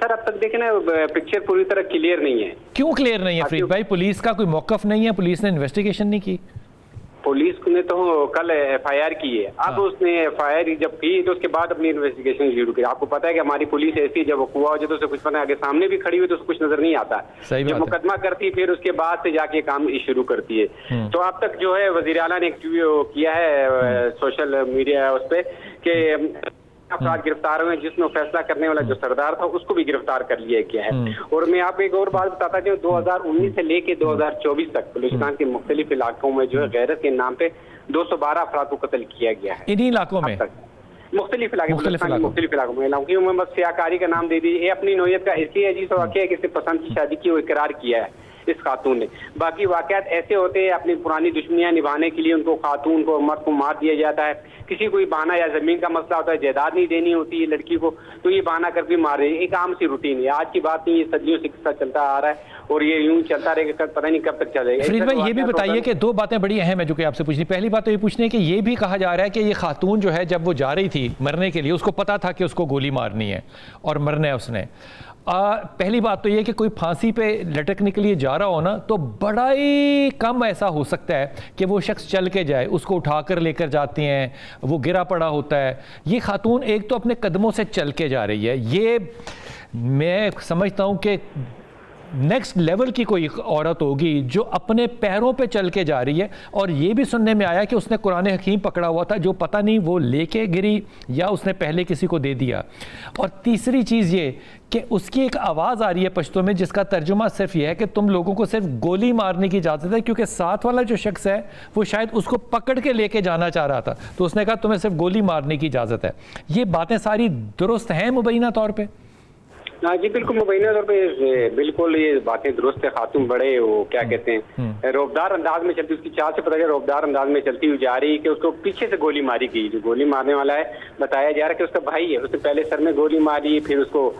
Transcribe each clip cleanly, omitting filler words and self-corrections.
سر اب تک دیکھیں نا پکچر پوری طرح کلیئر نہیں ہے. کیوں کلیئر نہیں ہے فرید بھائی؟ پولیس کا کوئی موقف نہیں ہے؟ پولیس نے انویسٹیگیشن نہیں کی؟ پولیس نے تو کل ایف آئی آر کی ہے. اب اس نے ایف آئی آر جب کی تو اس کے بعد اپنی انویسٹیگیشن شروع کی. آپ کو پتا ہے کہ ہماری پولیس ایسی جب ہوا ہو جب اسے کچھ پتا آگے سامنے بھی کھڑی ہوئی تو اسے کچھ نظر نہیں آتا. جب مقدمہ کرتی پھر اس کے بعد سے جا کے کام شروع کرتی ہے. تو اب تک جو ہے وزیر اعلیٰ نے ایک کیا ہے سوشل میڈیا اس پہ کہ افراد گرفتار ہوئے، جس میں فیصلہ کرنے والا جو سردار تھا اس کو بھی گرفتار کر لیا گیا ہے. اور میں آپ کو ایک اور بات بتاتا کہ 2019 سے لے کے 2024 تک بلوچستان کے مختلف علاقوں میں جو ہے غیرت کے نام پہ 212 افراد کو قتل کیا گیا ہے. انہی علاقوں میں مختلف علاقوں میں بس سیاکاری کا نام دے دیجیے. یہ اپنی نوعیت کا اس لیے عجیب واقعہ ہے کہ اس نے پسند کی شادی کی وہ اقرار کیا ہے اس خاتون نے. باقی واقعات ایسے ہوتے ہیں اپنی پرانی دشمنیاں نبھانے کے لیے ان کو خاتون کو مرد کو مار دیا جاتا ہے. کسی کو بہانہ یا زمین کا مسئلہ ہوتا ہے، جائیداد نہیں دینی ہوتی ہے لڑکی کو تو یہ بہانہ کر کے مار رہے ہیں. ایک عام سی روٹین ہے، آج کی بات نہیں، یہ صدیوں سے قصہ چلتا آ رہا ہے اور یہ یوں چلتا رہے گا، پتہ نہیں کب تک چلے گا. فرید بھائی یہ بھی بتائیے کہ دو باتیں بڑی اہم ہیں جو کہ آپ سے پوچھنی. پہلی بات تو یہ پوچھنے ہے کہ یہ بھی کہا جا رہا ہے کہ یہ خاتون جو ہے جب وہ جا رہی تھی مرنے کے لیے اس کو پتا تھا کہ اس کو گولی مارنی ہے اور مرنا ہے اس نے. پہلی بات تو یہ کہ کوئی پھانسی پہ لٹکنے کے لیے جا رہا ہو نا تو بڑا ہی کم ایسا ہو سکتا ہے کہ وہ شخص چل کے جائے، اس کو اٹھا کر لے کر جاتے ہیں، وہ گرا پڑا ہوتا ہے. یہ خاتون ایک تو اپنے قدموں سے چل کے جا رہی ہے. یہ میں سمجھتا ہوں کہ نیکسٹ لیول کی کوئی عورت ہوگی جو اپنے پیروں پہ چل کے جا رہی ہے. اور یہ بھی سننے میں آیا کہ اس نے قرآن حکیم پکڑا ہوا تھا جو پتہ نہیں وہ لے کے گری یا اس نے پہلے کسی کو دے دیا. اور تیسری چیز یہ کہ اس کی ایک آواز آ رہی ہے پشتو میں جس کا ترجمہ صرف یہ ہے کہ تم لوگوں کو صرف گولی مارنے کی اجازت ہے، کیونکہ ساتھ والا جو شخص ہے وہ شاید اس کو پکڑ کے لے کے جانا چاہ رہا تھا تو اس نے کہا تمہیں صرف گولی مارنے کی اجازت ہے. یہ باتیں ساری درست ہیں مبینہ طور پہ؟ جی بالکل مبینہ طور پہ بالکل یہ باتیں درست ہے. خاتون بڑے وہ کیا کہتے ہیں روبدار انداز میں چلتی، اس کی چال سے پتہ چلا روبدار انداز میں چلتی ہوئی جا رہی ہے کہ اس کو پیچھے سے گولی ماری گئی. جو گولی مارنے والا ہے بتایا جا رہا ہے کہ اس کا بھائی ہے. اس نے پہلے سر میں گولی ماری، پھر اس کو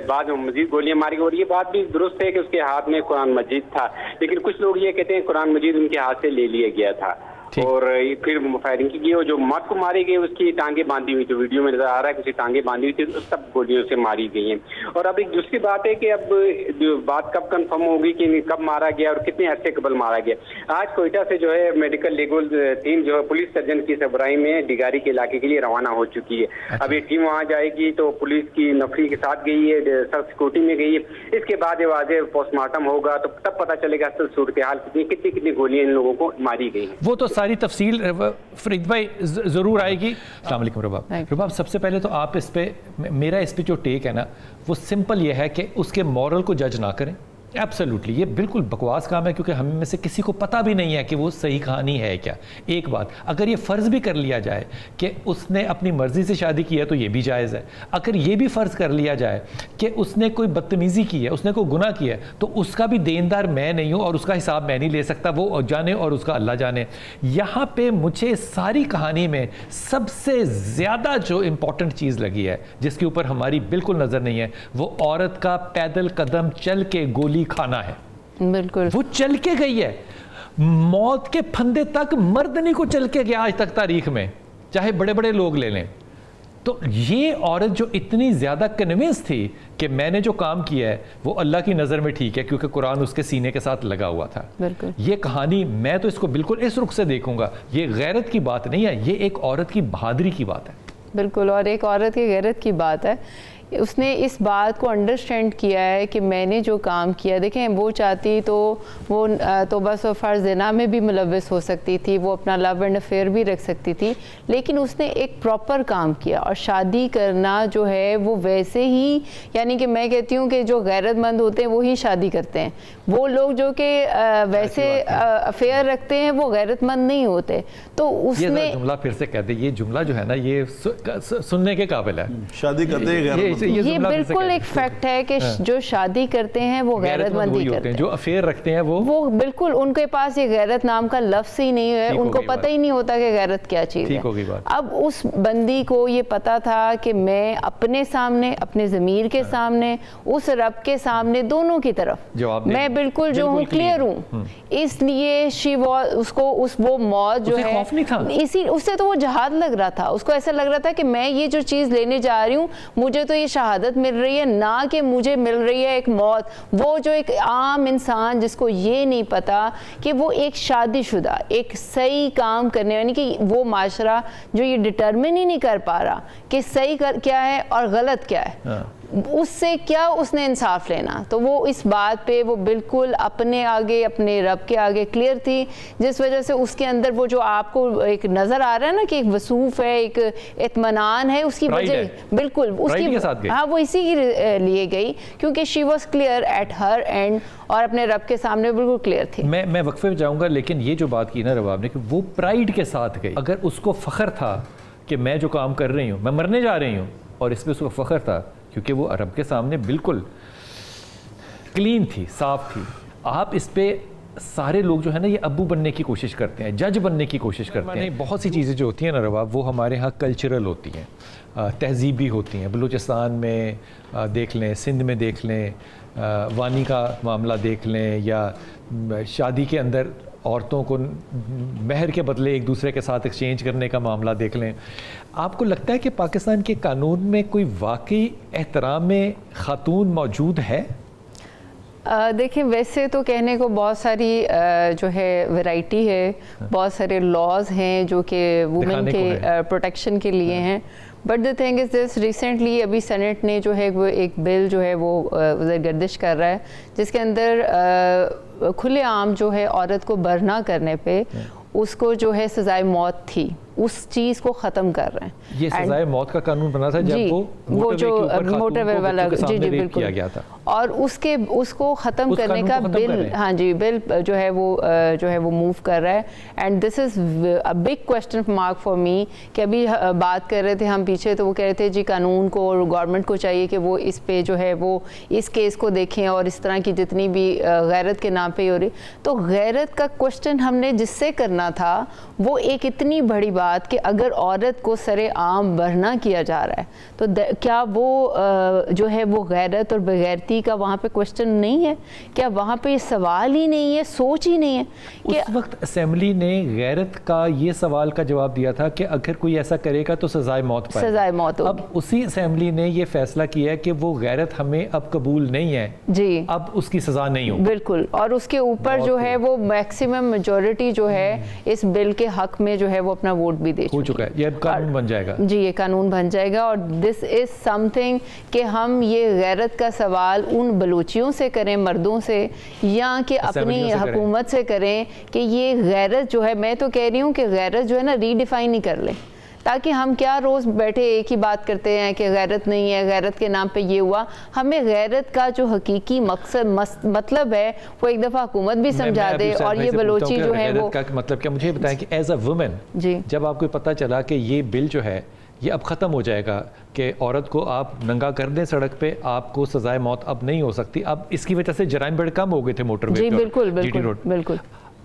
بعد میں مزید گولیاں ماری. اور یہ بات بھی درست ہے کہ اس کے ہاتھ میں قرآن مجید تھا، لیکن کچھ لوگ یہ کہتے ہیں قرآن مجید ان کے ہاتھ سے لے لیا گیا تھا اور پھر فائرنگ کی گئی. اور جو مرد کو ماری گئی اس کی ٹانگیں باندھی ہوئی، جو ویڈیو میں نظر آ رہا ہے کہ اس کی ٹانگیں باندھی ہوئی تھی، سب گولیوں سے ماری گئی ہیں. اور اب ایک دوسری بات ہے کہ اب بات کب کنفرم ہوگی کہ کب مارا گیا اور کتنے عرصے قبل مارا گیا. آج کوئٹہ سے جو ہے میڈیکل لیگل ٹیم جو ہے پولیس سرجن کی سربراہی میں ڈگاری کے علاقے کے لیے روانہ ہو چکی ہے. اب یہ ٹیم وہاں جائے گی تو پولیس کی نفری کے ساتھ گئی ہے، سب سیکورٹی میں گئی ہے. اس کے بعد یہ واضح پوسٹ مارٹم ہوگا تو تب پتہ چلے گا اصل صورتحال کتنی گولیاں ان لوگوں کو ماری گئی ہیں. وہ تو ساری تفصیل فرید بھائی ضرور آئے گی. السلام علیکم رباب. رباب سب سے پہلے تو آپ اس پہ میرا اس پہ جو ٹیک ہے نا وہ سمپل یہ ہے کہ اس کے مورل کو جج نہ کریں. ایبسلیوٹلی یہ بالکل بکواس کام ہے کیونکہ ہم میں سے کسی کو پتہ بھی نہیں ہے کہ وہ صحیح کہانی ہے کیا. ایک بات اگر یہ فرض بھی کر لیا جائے کہ اس نے اپنی مرضی سے شادی کی ہے تو یہ بھی جائز ہے. اگر یہ بھی فرض کر لیا جائے کہ اس نے کوئی بدتمیزی کی ہے، اس نے کوئی گناہ کیا ہے تو اس کا بھی دیندار میں نہیں ہوں اور اس کا حساب میں نہیں لے سکتا، وہ جانے اور اس کا اللہ جانے. یہاں پہ مجھے ساری کہانی میں سب سے زیادہ جو امپورٹنٹ چیز لگی ہے جس کے اوپر ہماری بالکل نظر نہیں ہے وہ عورت کا پیدل قدم چل کے گولی کھانا ہے. بالکل وہ چل کے گئی ہے، موت کے پھندے تک مرد نہیں کو چل کے گیا آج تک تاریخ میں، چاہے بڑے بڑے لوگ لے لیں. تو یہ عورت جو اتنی زیادہ کنونس تھی کہ میں نے جو کام کیا ہے وہ اللہ کی نظر میں ٹھیک ہے کیونکہ قرآن اس کے سینے کے ساتھ لگا ہوا تھا. یہ کہانی میں تو اس کو بالکل اس رخ سے دیکھوں گا. یہ غیرت کی بات نہیں ہے، یہ ایک عورت کی بہادری کی بات ہے. بالکل، اور ایک عورت کی غیرت کی بات ہے. اس نے اس بات کو انڈرسٹینڈ کیا ہے کہ میں نے جو کام کیا، دیکھیں وہ چاہتی تو وہ تو بس فرض زنا میں بھی ملوث ہو سکتی تھی، وہ اپنا لو اینڈ افیئر بھی رکھ سکتی تھی، لیکن اس نے ایک پراپر کام کیا. اور شادی کرنا جو ہے وہ ویسے ہی، یعنی کہ میں کہتی ہوں کہ جو غیرت مند ہوتے ہیں وہی شادی کرتے ہیں. وہ لوگ جو کہ ویسے افیئر رکھتے ہیں وہ غیرت مند نہیں ہوتے. تو اس نے جملہ پھر سے کہہ دے، یہ جملہ جو ہے نا یہ سننے کے قابل ہے. شادی کرتے ہیں یہ بالکل ایک فیکٹ ہے کہ جو شادی کرتے ہیں وہ غیرت مندی کرتے ہیں. جو افیئر رکھتے ہیں وہ بالکل ان کے پاس یہ غیرت نام کا لفظ ہی نہیں ہے، ان کو پتہ ہی نہیں ہوتا کہ غیرت کیا چیز ہے. اب اس بندی کو یہ پتا تھا کہ میں اپنے سامنے، اپنے ضمیر کے سامنے، اس رب کے سامنے، دونوں کی طرف میں بالکل جو ہوں کلیئر ہوں. اس لیے اس کو وہ موت جو ہے اس سے تو وہ جہاد لگ رہا تھا. اس کو ایسا لگ رہا تھا کہ میں یہ جو چیز لینے جا رہی ہوں مجھے تو یہ یہ شہادت مل رہی ہے نہ کہ مجھے مل رہی ہے ایک موت. وہ جو ایک عام انسان جس کو یہ نہیں پتا کہ وہ ایک شادی شدہ ایک صحیح کام کرنے یعنی کہ وہ معاشرہ جو یہ ڈٹرمن ہی نہیں کر پا رہا کہ صحیح کیا ہے اور غلط کیا ہے, اس سے کیا اس نے انصاف لینا. تو وہ اس بات پہ وہ بالکل اپنے آگے اپنے رب کے آگے کلیئر تھی, جس وجہ سے اس کے اندر وہ جو آپ کو ایک نظر آ رہا ہے نا کہ ایک وصوف ہے, ایک اطمینان ہے, اس کی وجہ بالکل اس کی ہاں وہ اسی کے لیے گئی کیونکہ she was clear at her end اور اپنے رب کے سامنے بالکل کلیئر تھی. میں وقفے پہ جاؤں گا, لیکن یہ جو بات کی نا رباب نے کہ وہ پرائیڈ کے ساتھ گئی. اگر اس کو فخر تھا کہ میں جو کام کر رہی ہوں میں مرنے جا رہی ہوں, اور اس پہ اس کو فخر تھا کیونکہ وہ عرب کے سامنے بالکل کلین تھی, صاف تھی. آپ اس پہ سارے لوگ جو ہے نا یہ ابو بننے کی کوشش کرتے ہیں, جج بننے کی کوشش کرتے ہیں. بہت سی چیزیں جو ہوتی ہیں نا رباب وہ ہمارے ہاں کلچرل ہوتی ہیں, تہذیبی ہوتی ہیں. بلوچستان میں دیکھ لیں, سندھ میں دیکھ لیں, وانی کا معاملہ دیکھ لیں, یا شادی کے اندر عورتوں کو مہر کے بدلے ایک دوسرے کے ساتھ ایکسچینج کرنے کا معاملہ دیکھ لیں. آپ کو لگتا ہے کہ پاکستان کے قانون میں کوئی واقعی احترام خاتون موجود ہے؟ دیکھیں ویسے تو کہنے کو بہت ساری جو ہے ویرائٹی ہے, بہت سارے لاز ہیں جو کہ وومن کے پروٹیکشن کے لیے ہیں. But the thing is this, recently ابھی سینٹ نے جو ہے وہ ایک بل جو ہے وہ ادھر گردش کر رہا ہے جس کے اندر کھلے عام جو ہے عورت کو برہنہ کرنے پہ اس کو جو ہے سزائے موت تھی, اس چیز کو ختم کر رہے ہیں. یہ سزائے موت کا قانون بنا تھا جب وہ جو موٹر وے والا جی بالکل کیا گیا تھا, اور اس کو ختم کرنے کا بل ہاں جی بل جو ہے وہ موو کر رہا ہے. And this is a big question mark for me کہ ابھی بات کر رہے تھے ہم پیچھے تو وہ کہہ رہے تھے جی قانون کو اور گورنمنٹ کو چاہیے کہ وہ اس پہ جو ہے وہ اس کیس کو دیکھیں اور اس طرح کی جتنی بھی غیرت کے نام پہ ہو رہی. تو غیرت کا کوسچن ہم نے جس سے کرنا تھا وہ ایک اتنی بڑی بات کہ اگر عورت کو سر عام برہنہ کیا جا رہا ہے تو کیا وہ جو ہے وہ غیرت اور بغیرتی کا وہاں پہ کوسچن نہیں ہے؟ کیا وہاں پہ سوال ہی نہیں ہے, سوچ ہی نہیں ہے؟ اس وقت اسمبلی نے غیرت کا یہ سوال کا جواب دیا تھا کہ اگر کوئی ایسا کرے گا تو سزائے موت پائے. سزائے موت ہوگی. اب اسی اسمبلی نے یہ فیصلہ کیا ہے کہ وہ غیرت ہمیں اب قبول نہیں ہے جی, اب اس کی سزا نہیں ہوگی. بالکل. اور اس کے اوپر جو ہے وہ میکسیمم میجورٹی جو ہے اس بل کے حق میں جو ہے وہ اپنا ووٹ بھی دے چکا ہے. یہ قانون بن جائے گا. جی یہ قانون بن جائے گا. اور دس از سم تھنگ کہ ہم یہ غیرت کا سوال ان بلوچیوں سے کریں, مردوں سے, یا کہ اپنی حکومت سے کریں کہ یہ غیرت جو ہے, میں تو کہہ رہی ہوں کہ غیرت جو ہے نا ری ڈیفائن ہی کر لیں, تاکہ ہم کیا روز بیٹھے ایک ہی بات کرتے ہیں کہ غیرت نہیں ہے, غیرت کے نام پہ یہ ہوا. ہمیں غیرت کا جو حقیقی مقصد مطلب ہے وہ ایک دفعہ حکومت بھی سمجھا دے. اور یہ بلوچی جو ہے وہ مطلب کیا مجھے بتائیں کہ ایز اے وومن جب آپ کو پتہ چلا کہ یہ بل جو ہے یہ اب ختم ہو جائے گا کہ عورت کو آپ ننگا کر دیں سڑک پہ, آپ کو سزائے موت اب نہیں ہو سکتی, اب اس کی وجہ سے جرائم بڑے کم ہو گئے تھے موٹر وے پہ, بالکل بالکل بالکل,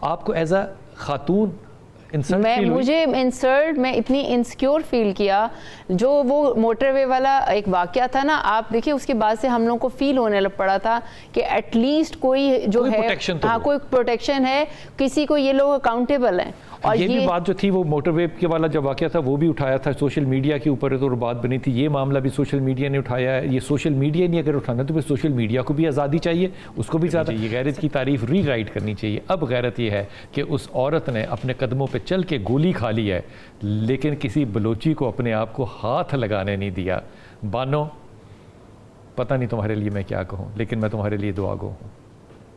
آپ کو ایز اے خاتون میں اتنی انسیکیور فیل کیا. جو وہ موٹر وے والا ایک واقعہ تھا نا, آپ دیکھیں اس کے بعد سے ہم لوگوں کو فیل ہونے لگ پڑا تھا کہ ایٹ لیسٹ کوئی جو ہے ہاں کوئی پروٹیکشن ہے, کسی کو یہ لوگ اکاؤنٹیبل ہیں. اور یہ بھی بات جو تھی وہ موٹر وے کے والا جو واقعہ تھا وہ بھی اٹھایا تھا سوشل میڈیا کے اوپر, تو بات بنی تھی. یہ معاملہ بھی سوشل میڈیا نے اٹھایا ہے. یہ سوشل میڈیا نہیں اگر اٹھانا تو پھر سوشل میڈیا کو بھی آزادی چاہیے, اس کو بھی زیادہ. یہ غیرت کی تعریف ری رائٹ کرنی چاہیے. اب غیرت یہ ہے کہ اس عورت نے اپنے قدموں پہ چل کے گولی کھا لی ہے, لیکن کسی بلوچی کو اپنے آپ کو ہاتھ لگانے نہیں دیا. بانو پتہ نہیں تمہارے لیے میں کیا کہوں, لیکن میں تمہارے لیے دعا گو ہوں.